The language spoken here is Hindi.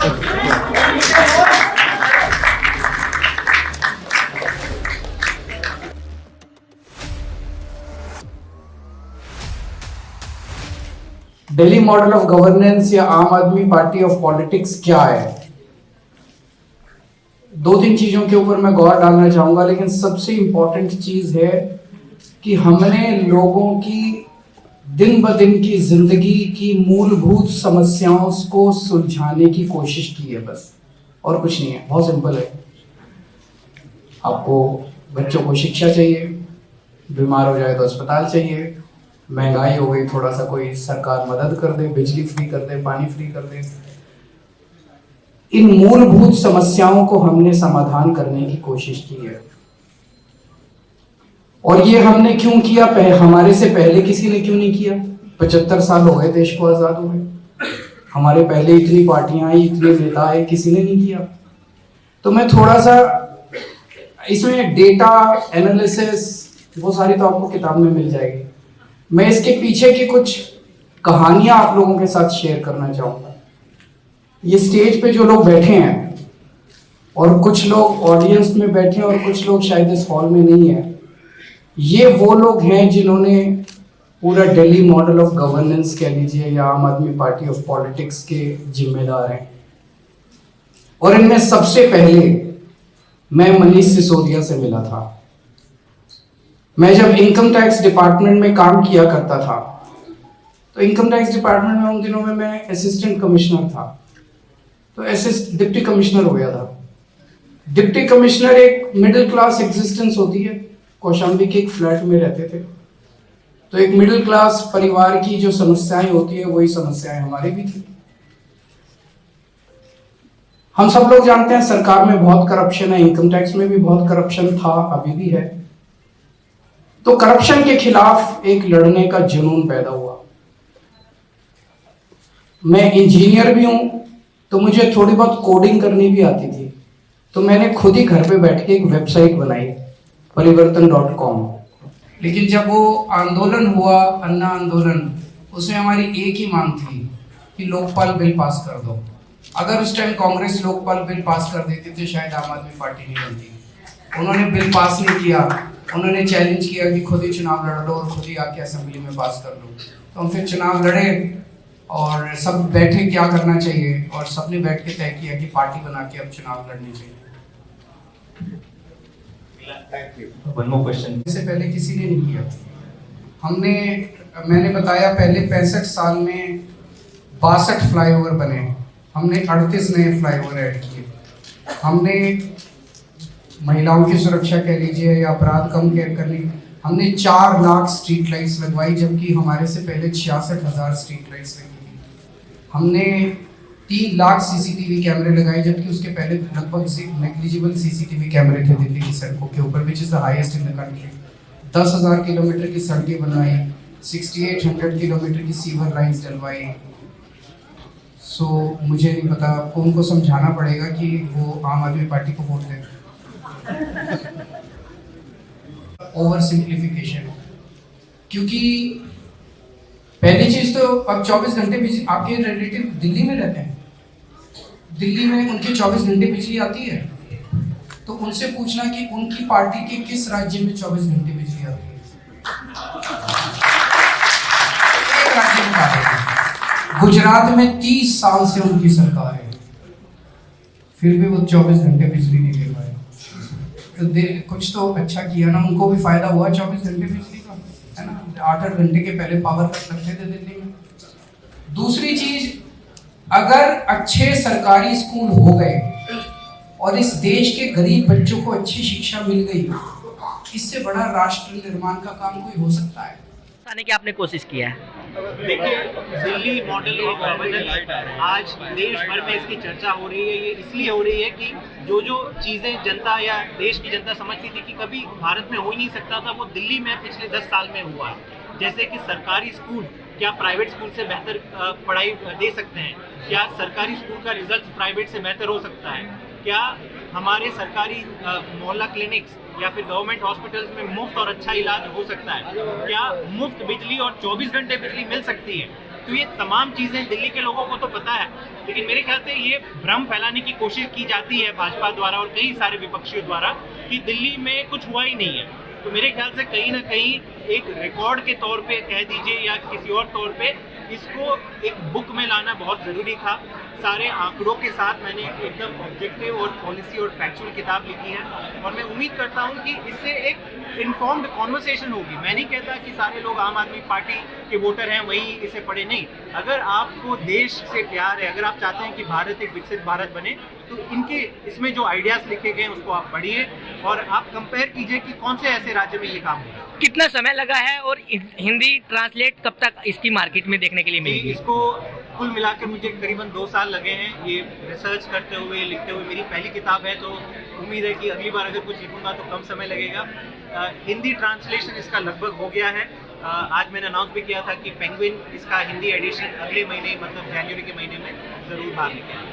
दिल्ली मॉडल ऑफ गवर्नेंस या आम आदमी पार्टी ऑफ पॉलिटिक्स क्या है? दो तीन चीजों के ऊपर मैं गौर डालना चाहूंगा, लेकिन सबसे इंपॉर्टेंट चीज है कि हमने लोगों की दिन ब दिन की जिंदगी की मूलभूत समस्याओं को सुलझाने की कोशिश की है, बस, और कुछ नहीं है। बहुत सिंपल है। आपको बच्चों को शिक्षा चाहिए, बीमार हो जाए तो अस्पताल चाहिए, महंगाई हो गई थोड़ा सा कोई सरकार मदद कर दे, बिजली फ्री कर दे, पानी फ्री कर दे। इन मूलभूत समस्याओं को हमने समाधान करने की कोशिश की है। और ये हमने क्यों किया? हमारे से पहले किसी ने क्यों नहीं किया? 75 साल हो गए देश को आजाद हुए, हमारे पहले इतनी पार्टियां आई, इतने नेता आए, किसी ने नहीं किया। तो मैं थोड़ा सा इसमें डेटा एनालिसिस वो सारी तो आपको किताब में मिल जाएगी। मैं इसके पीछे की कुछ कहानियां आप लोगों के साथ शेयर करना चाहूंगा। ये स्टेज पे जो लोग बैठे हैं, और कुछ लोग ऑडियंस में बैठे हैं और कुछ लोग शायद इस हॉल में नहीं है, ये वो लोग हैं जिन्होंने पूरा दिल्ली मॉडल ऑफ गवर्नेंस कह लीजिए या आम आदमी पार्टी ऑफ पॉलिटिक्स के जिम्मेदार हैं। और इनमें सबसे पहले मैं मनीष सिसोदिया से मिला था। मैं जब इनकम टैक्स डिपार्टमेंट में काम किया करता था, तो इनकम टैक्स डिपार्टमेंट में उन दिनों में मैं असिस्टेंट कमिश्नर था, तो डिप्टी कमिश्नर हो गया था। डिप्टी कमिश्नर एक मिडिल क्लास एग्जिस्टेंस होती है। कौशाम्बी के एक फ्लैट में रहते थे, तो एक मिडिल क्लास परिवार की जो समस्याएं होती है वही समस्याएं हमारी भी थी। हम सब लोग जानते हैं सरकार में बहुत करप्शन है, इनकम टैक्स में भी बहुत करप्शन था, अभी भी है। तो करप्शन के खिलाफ एक लड़ने का जुनून पैदा हुआ। मैं इंजीनियर भी हूं, तो मुझे थोड़ी बहुत कोडिंग करनी भी आती थी। तो मैंने खुद ही घर पे बैठ के एक वेबसाइट बनाई, परिवर्तन.com। लेकिन जब वो आंदोलन हुआ, अन्ना आंदोलन, उसमें हमारी एक ही मांग थी कि लोकपाल बिल पास कर दो। अगर उस time Congress Lokpal bill pass कर देती तो शायद आम आदमी पार्टी नहीं बनती। उन्होंने बिल पास नहीं किया, उन्होंने चैलेंज किया कि खुद ही चुनाव लड़ लो और खुद ही आके असेंबली में पास कर लो। तो हम फिर चुनाव लड़े और सब बैठे क्या करना चाहिए, और सबने बैठ के तय किया कि पार्टी बना के अब चुनाव लड़नी चाहिए। One more question. इससे पहले किसी ने नहीं किया। मैंने बताया पहले 65 साल में 62 फ्लाईओवर बने, हमने 38 नए फ्लाईओवर ऐड किए। हमने महिलाओं की सुरक्षा कह लीजिए या अपराध कम करने, हमने 4 लाख स्ट्रीट लाइट्स लगवाई, जबकि हमारे से पहले 66,000 स्ट्रीट लाइट्स लगी थी। हमने 3 लाख सीसीटीवी कैमरे लगाए, जबकि उसके पहले लगभग नेग्लिजिबल सीसीटीवी कैमरे थे दिल्ली की सड़कों के ऊपर, which is the highest in the country. 10,000 kilometre की सड़कें बनवाई, 6800 किलोमीटर की सीवर लाइंस डलवाई। सो मुझे नहीं पता, आपको उनको समझाना पड़ेगा कि वो आम आदमी पार्टी को वोट दें। ओवर सिंप्लीफिकेशन, क्योंकि पहली चीज तो अब 24 घंटे बिजली, आपके रिलेटिव दिल्ली में रहते हैं, दिल्ली में उनके 24 घंटे बिजली आती है, तो उनसे पूछना कि उनकी पार्टी के किस राज्य में 24 घंटे बिजली आती है। एक राज्य में आती है, गुजरात में 30 साल से उनकी सरकार है, फिर भी वो 24 घंटे बिजली नहीं दे पाए। तो कुछ तो अच्छा किया ना, उनको भी फायदा हुआ 24 घंटे बिजली का, है ना। 8-8 घंटे के पहले पावर कट लगते थे दिल्ली में। दूसरी चीज, अगर अच्छे सरकारी स्कूल हो गए और इस देश के गरीब बच्चों को अच्छी शिक्षा मिल गई, इससे बड़ा राष्ट्र निर्माण का काम कोई हो सकता है? बताने की आपने कोशिश किया है। देखिए, दिल्ली मॉडल ऑफ गवर्नेंस आज देश भर में इसकी चर्चा हो रही है। ये इसलिए हो रही है कि जो चीज़ें जनता या देश की जनता समझती थी कि कभी भारत में हो ही नहीं सकता था, वो दिल्ली में पिछले 10 साल में हुआ है। जैसे कि सरकारी स्कूल क्या प्राइवेट स्कूल से बेहतर पढ़ाई दे सकते हैं? क्या सरकारी स्कूल का रिजल्ट प्राइवेट से बेहतर हो सकता है? क्या हमारे सरकारी मोहल्ला क्लिनिक्स या फिर गवर्नमेंट हॉस्पिटल्स में मुफ्त और अच्छा इलाज हो सकता है? क्या मुफ्त बिजली और 24 घंटे बिजली मिल सकती है? तो ये तमाम चीज़ें दिल्ली के लोगों को तो पता है, लेकिन मेरे ख्याल से ये भ्रम फैलाने की कोशिश की जाती है भाजपा द्वारा और कई सारे विपक्षियों द्वारा कि दिल्ली में कुछ हुआ ही नहीं है। तो मेरे ख्याल से कहीं ना कहीं एक रिकॉर्ड के तौर पे कह दीजिए या किसी और तौर पे इसको एक बुक में लाना बहुत ज़रूरी था। सारे आंकड़ों के साथ मैंने एकदम ऑब्जेक्टिव और पॉलिसी और फैक्चुअल किताब लिखी है और मैं उम्मीद करता हूँ कि इससे एक इन्फॉर्म्ड कॉन्वर्सेशन होगी। मैं नहीं कहता कि सारे लोग आम आदमी पार्टी के वोटर हैं वही इसे पढ़े, नहीं। अगर आपको देश से प्यार है, अगर आप चाहते हैं कि भारत एक विकसित भारत बने, तो इनके इसमें जो आइडियाज़ लिखे गए हैं उसको आप पढ़िए और आप कंपेयर कीजिए कि कौन से ऐसे राज्य में ये काम हो रहा है। कितना समय लगा है और हिंदी ट्रांसलेट कब तक इसकी मार्केट में देखने के लिए मिलेगी? इसको कुल मिलाकर मुझे करीबन 2 साल लगे हैं ये रिसर्च करते हुए, लिखते हुए। मेरी पहली किताब है तो उम्मीद है कि अगली बार अगर कुछ लिखूंगा तो कम समय लगेगा। हिंदी ट्रांसलेशन इसका लगभग हो गया है। आज मैंने अनाउंस भी किया था कि पेंगुइन इसका हिंदी एडिशन अगले महीने मतलब जनवरी के महीने में ज़रूर बाहर निकलेगा।